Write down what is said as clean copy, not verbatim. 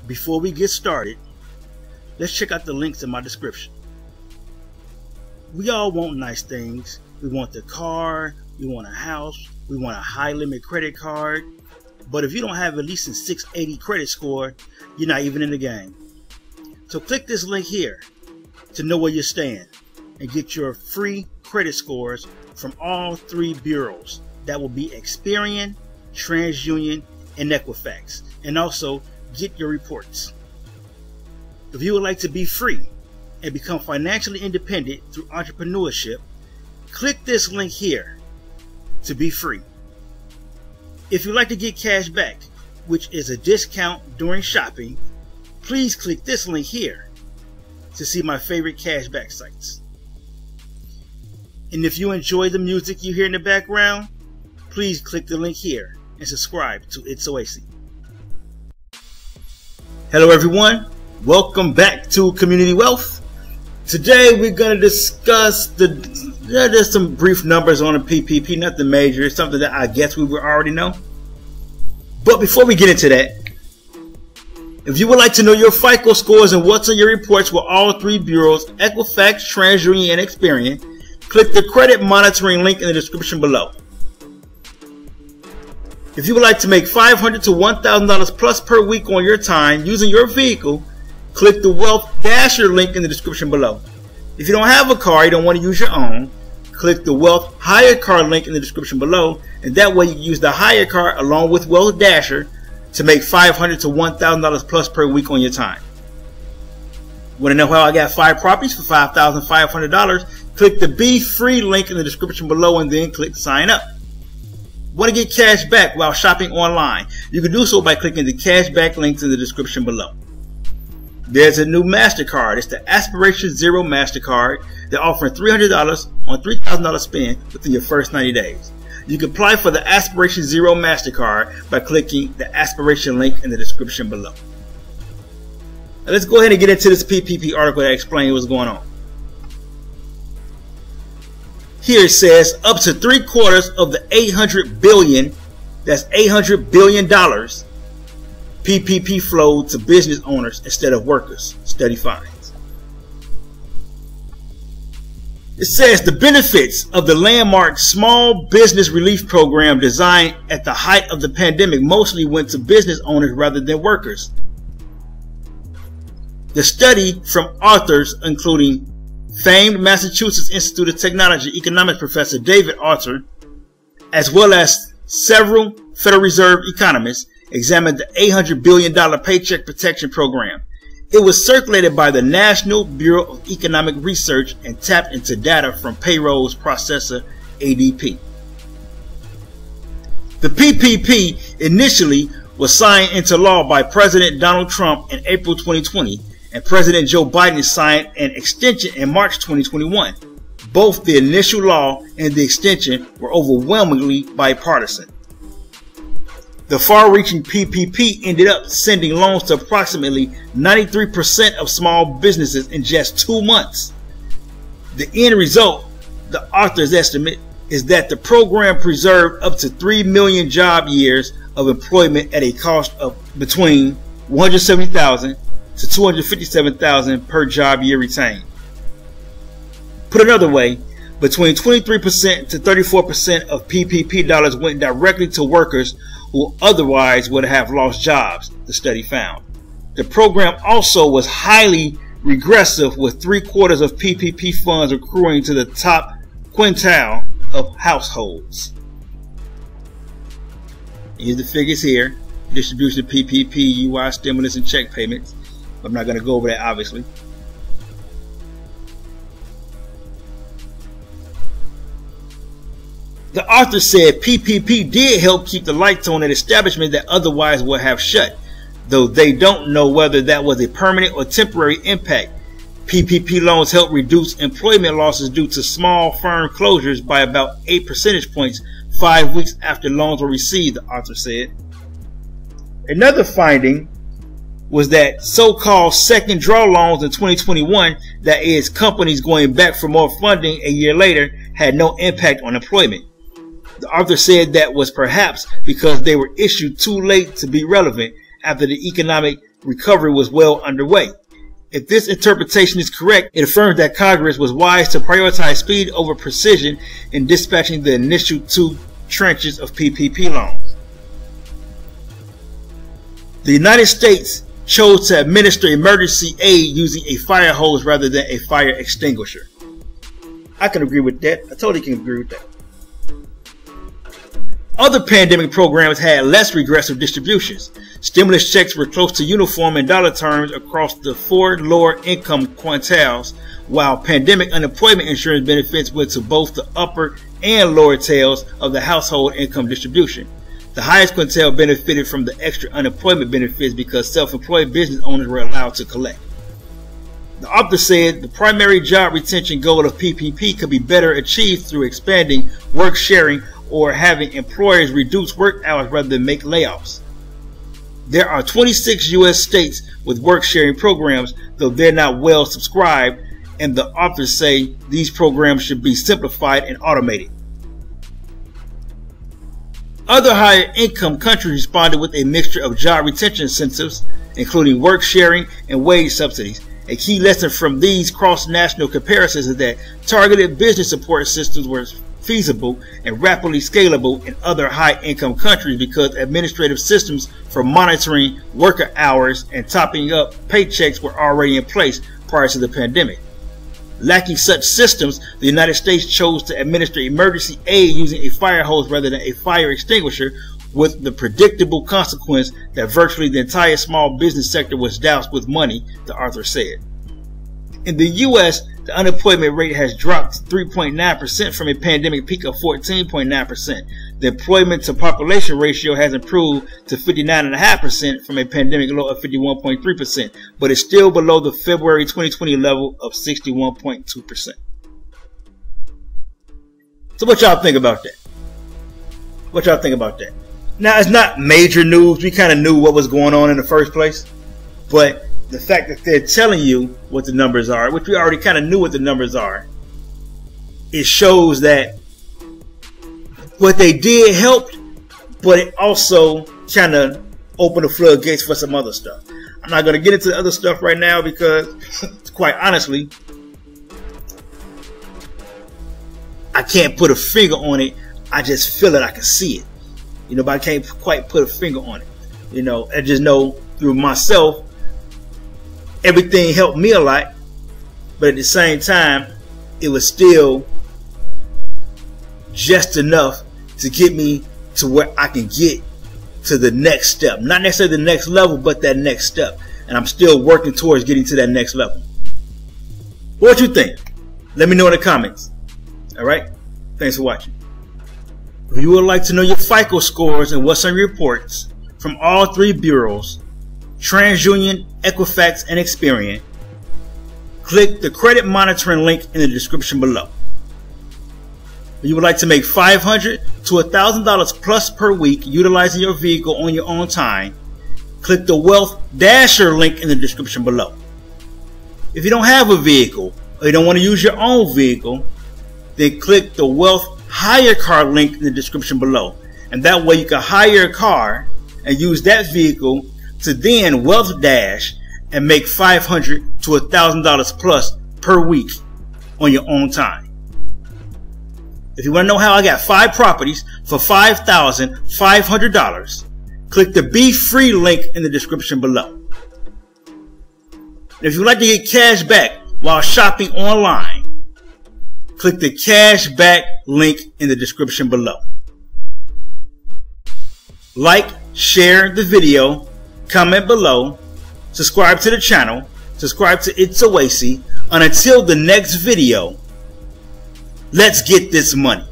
Before we get started, let's check out the links in my description. We all want nice things. We want the car, we want a house, we want a high limit credit card. But if you don't have at least a 680 credit score, you're not even in the game. So click this link here to know where you stand and get your free credit scores from all three bureaus. That will be Experian, TransUnion, and Equifax. And also get your reports. If you would like to be free and become financially independent through entrepreneurship, click this link here to be free. If you'd like to get cash back, which is a discount during shopping, please click this link here to see my favorite cashback sites. And if you enjoy the music you hear in the background, please click the link here and subscribe to It's Oasis. Hello everyone, welcome back to Community Wealth. Today we're going to discuss there's some brief numbers on a PPP, nothing major. It's something that I guess we would already know. But before we get into that, if you would like to know your FICO scores and what's on your reports with all three bureaus, Equifax, TransUnion, and Experian, click the credit monitoring link in the description below. If you would like to make $500 to $1,000 plus per week on your time using your vehicle, click the Wealth Dasher link in the description below. If you don't have a car, you don't want to use your own, click the Wealth Hire Car link in the description below, and that way you can use the Hire Car along with Wealth Dasher to make $500 to $1,000 plus per week on your time. Want to know how I got 5 properties for $5,500? Click the Be Free link in the description below and then click Sign Up. Want to get cash back while shopping online? You can do so by clicking the cashback links in the description below. There's a new MasterCard. It's the Aspiration Zero MasterCard. They're offering $300 on $3,000 spend within your first 90 days. You can apply for the Aspiration Zero MasterCard by clicking the Aspiration link in the description below. Now let's go ahead and get into this PPP article that explains what's going on. Here it says up to 3/4 of the $800 billion, that's $800 billion, PPP flowed to business owners instead of workers, study finds. It says the benefits of the landmark Small Business Relief Program designed at the height of the pandemic mostly went to business owners rather than workers. The study from authors including famed Massachusetts Institute of Technology economics professor David Arthur, as well as several Federal Reserve economists, examined the $800 billion Paycheck Protection Program. It was circulated by the National Bureau of Economic Research and tapped into data from payroll processor ADP. The PPP initially was signed into law by President Donald Trump in April 2020, and President Joe Biden signed an extension in March 2021. Both the initial law and the extension were overwhelmingly bipartisan. The far-reaching PPP ended up sending loans to approximately 93% of small businesses in just 2 months. The end result, the author's estimate, is that the program preserved up to 3 million job years of employment at a cost of between $170,000 to $257,000 per job year retained. Put another way, between 23% to 34% of PPP dollars went directly to workers who otherwise would have lost jobs, the study found. The program also was highly regressive, with 3/4 of PPP funds accruing to the top quintile of households. Here's the figures here. Distribution of PPP, UI, stimulus, and check payments. I'm not going to go over that, obviously. The author said PPP did help keep the lights on at establishments that otherwise would have shut, though they don't know whether that was a permanent or temporary impact. PPP loans helped reduce employment losses due to small firm closures by about 8 percentage points 5 weeks after loans were received, the author said. Another finding was that so-called second draw loans in 2021, that is, companies going back for more funding a year later, had no impact on employment. The author said that was perhaps because they were issued too late to be relevant after the economic recovery was well underway. If this interpretation is correct, it affirms that Congress was wise to prioritize speed over precision in dispatching the initial 2 tranches of PPP loans. The United States chose to administer emergency aid using a fire hose rather than a fire extinguisher. I can agree with that. I totally can agree with that. Other pandemic programs had less regressive distributions. Stimulus checks were close to uniform in dollar terms across the 4 lower income quintiles, while pandemic unemployment insurance benefits went to both the upper and lower tails of the household income distribution. The highest quintile benefited from the extra unemployment benefits because self-employed business owners were allowed to collect. The author said the primary job retention goal of PPP could be better achieved through expanding work sharing or having employers reduce work hours rather than make layoffs. There are 26 U.S. states with work sharing programs, though they're not well subscribed, and the authors say these programs should be simplified and automated. Other higher income countries responded with a mixture of job retention incentives, including work sharing and wage subsidies. A key lesson from these cross-national comparisons is that targeted business support systems were feasible and rapidly scalable in other high-income countries because administrative systems for monitoring worker hours and topping up paychecks were already in place prior to the pandemic. Lacking such systems, the United States chose to administer emergency aid using a fire hose rather than a fire extinguisher, with the predictable consequence that virtually the entire small business sector was doused with money, the author said. In the U.S., the unemployment rate has dropped 3.9% from a pandemic peak of 14.9%. The employment to population ratio has improved to 59.5% from a pandemic low of 51.3%, but is still below the February 2020 level of 61.2%. So what y'all think about that? What y'all think about that? Now, it's not major news. We kind of knew what was going on in the first place, but the fact that they're telling you what the numbers are, which we already kind of knew what the numbers are, it shows that what they did helped, but it also kind of opened the floodgates for some other stuff. I'm not going to get into the other stuff right now because, quite honestly, I can't put a finger on it. I just feel it. I can see it. You know, but I can't quite put a finger on it. You know, I just know through myself, everything helped me a lot, but at the same time, it was still just enough to get me to where I can get to the next step. Not necessarily the next level, but that next step. And I'm still working towards getting to that next level. What you think? Let me know in the comments. All right? Thanks for watching. If you would like to know your FICO scores and what's on your reports from all 3 bureaus, TransUnion, Equifax, and Experian, click the credit monitoring link in the description below. If you would like to make $500 to $1,000 plus per week utilizing your vehicle on your own time, click the Wealth Dasher link in the description below. If you don't have a vehicle or you don't want to use your own vehicle, then click the Wealth Hire Car link in the description below. And that way you can hire a car and use that vehicle to then Wealth Dash and make $500 to $1,000 plus per week on your own time. If you want to know how I got 5 properties for $5,500, click the Be Free link in the description below. If you'd like to get cash back while shopping online, click the Cashback link in the description below. Like, share the video, comment below, subscribe to the channel, subscribe to It's Oasis, and until the next video, let's get this money.